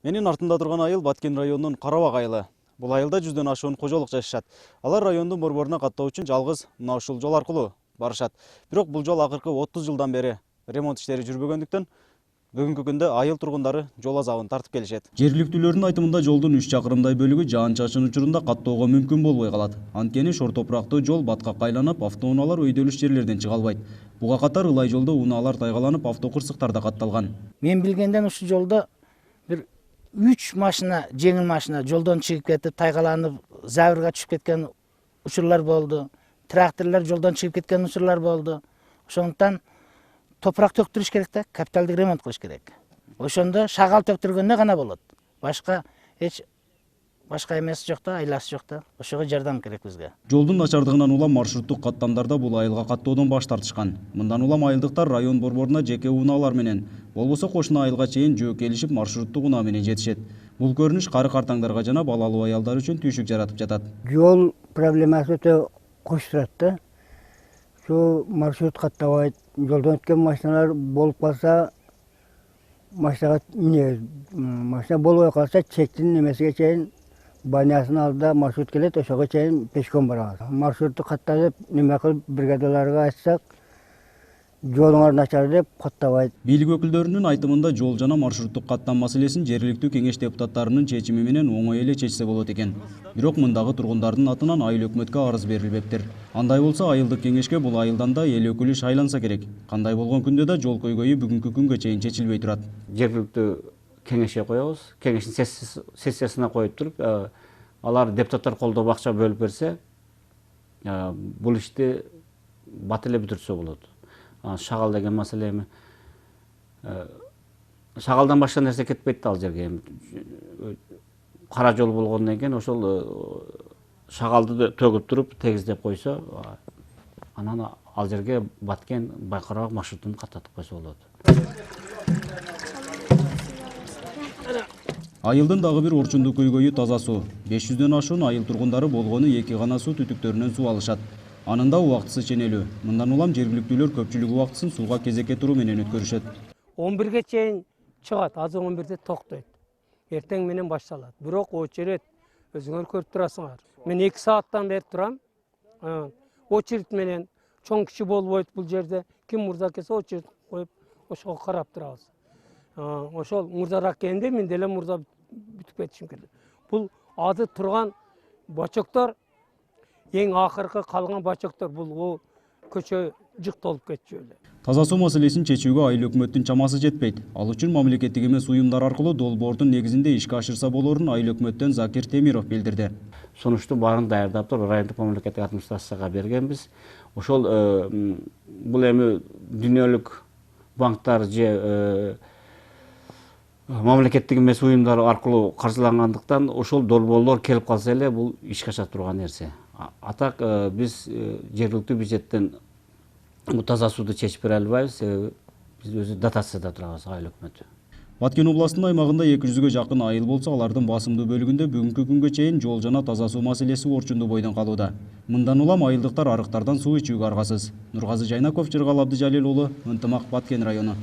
Менин артында турган айыл Баткен районунун Карабак айылы. Бул айылда 100дөн ашуун кожолук жашашат. Алар райондун борборуна каттоо үчүн жалгыз мына ушул жол аркылуу барышат. Бирок бул жол акыркы 30 жылдан бери ремонт иштери жүрбөгөндүктөн бүгүнкү күндө айыл тургундары жол азабын тартып келишет. Жергиликтүүлөрдүн айтымында жолдун 3 чакырымдай бөлүгү жаан-чачын учурунда каттоого мүмкүн болбой калат. Анткени шор топурактуу жол баткакка айланып, автоунаалар өйдөлүш жерлерден чыга албайт. Буга катар ылай жолдо унаалар тайгаланып, автокырсыктар да катталган. Мен билгенден ушул жолдо бир 3 машина, жеңил машина жолдон чыгып кетип, тайгаланып, забырга түшүп кеткен учурлар болду. Тракторлор жолдон чыгып кеткен учурлар болду. Ошондуктан топурак төктүрүш керек да, капиталдык ремонт кылыш керек. Ошондо шагал төктүргөндө гана болот. Башка эмеси жок да, айласы жок да. Ошого жардам керек бизге. Жолдун начардыгынан улам маршруттук каттамдарда бул айылга каттоодон баш тартышкан. Мындан улам айылдыктар район борборуна жеке унаалар менен, болбосо кошуна айылга чейин жөө келишип маршруттук унаа менен жетишет. Бул көрүнүш кары картаңдарга жана балалуу аялдар үчүн түйшүк жаратып жатат. Жол проблемасы өтө кош турат да. Şu маршрут каттабайт, жолдон өткөн машиналар болуп калса, машинага машина болбой калса, чектин немесиге чейин банясын алдыда маршрут келет, ошого чейин пешком барабыз. Маршрутту каттап, неме кылып бригадаларга айтсак, жолуңар начар деп каттабайт. Бийлик өкүлдөрүнүн айтымында жол жана маршруттук каттам маселесин жергиликтүү кеңеш депутаттарынын чечими менен оңой эле чечсе болот экен. Бирок мындагы тургундардын атынан айыл өкмөткө арыз берилбептир. Андай болсо айылдык кеңешке бул айылдан да эл өкүлү шайланса керек. Кандай болгон күндө да жол көйгөйү бүгүнкү күнгө чейин чечилбей турат. Жергиликтүү кеңешке коебуз. Кеңештин сессиясына коюп туруп, алар депутаттар колдоп акча бөлүп берсе, бул ишти бат эле бүтүрсө болот. Шагал деген маселе эми шагалдан башка нерсе кетпейт ал жерге. Кара жол болгондон кийин ошол шагалды төгүп туруп тегиздеп койсо, анан ал жерге Баткен Байкарабак маршрутун каттатып койсо болот. Айылдын дагы бир орчундуу көйгөйү таза суу. 500дөн ашуун айыл тургундары болгону 2 гана суу түтүктөрүнөн суу алышат. Анында убактысы ченелүү. Мындан улам жергиликтүүлөр көпчүлүк убактысын сууга кезекке туруу менен өткөрүшөт. 11ге чейин чыгат, азыр 11де токтойт. Эртең менен башталат. Бирок очередь өзүңөр көрүп турасыңар. Мен 2 сааттан бери турам. Очередь менен чоң кичи болбойт бул жерде. Ким мурда келсе очередь коюп, ошого карап турабыз. Ошол мурдараак келгенде мен деле мурда бүтүп кетишим керек. Бул азыр турган бачоктор эң акыркы калган бачоктор, бул көчө жыктолуп кетчү эле. Таза суу маселесин чечүүгө айыл өкмөттүн чамасы жетпейт. Ал үчүн мамлекеттик эмес уюмдар аркылуу долбоордун негизинде ишке ашырса болорун айыл өкмөттөн Закир Темиров билдирди. Сунушту баарын даярдап туруп райондук мамлекеттик администрацияга бергенбиз. Ошол бул эми дүйнөлүк банктар же мамлекеттик эмес уюмдар аркылуу каржылангандыктан ошол долбоорлор келип калса эле бул ишке аша турган нерсе. Атак биз жергиликтүү бюджеттен таза сууду чечип бере албайбыз, себеби биз өзү дотацияда турабыз айыл өкмөтү. Баткен областынын аймагында 200ге жакын айыл болсо, алардын басымдуу бөлүгүндө бүгүнкү күнгө чейин жол жана таза суу маселеси орчундуу бойдон калууда. Мындан улам айылдыктар арыктардан суу ичүүгө аргасыз. Нургазы Жайнаков, Жыргал Абдыжалил уулу, Ынтымак, Баткен району.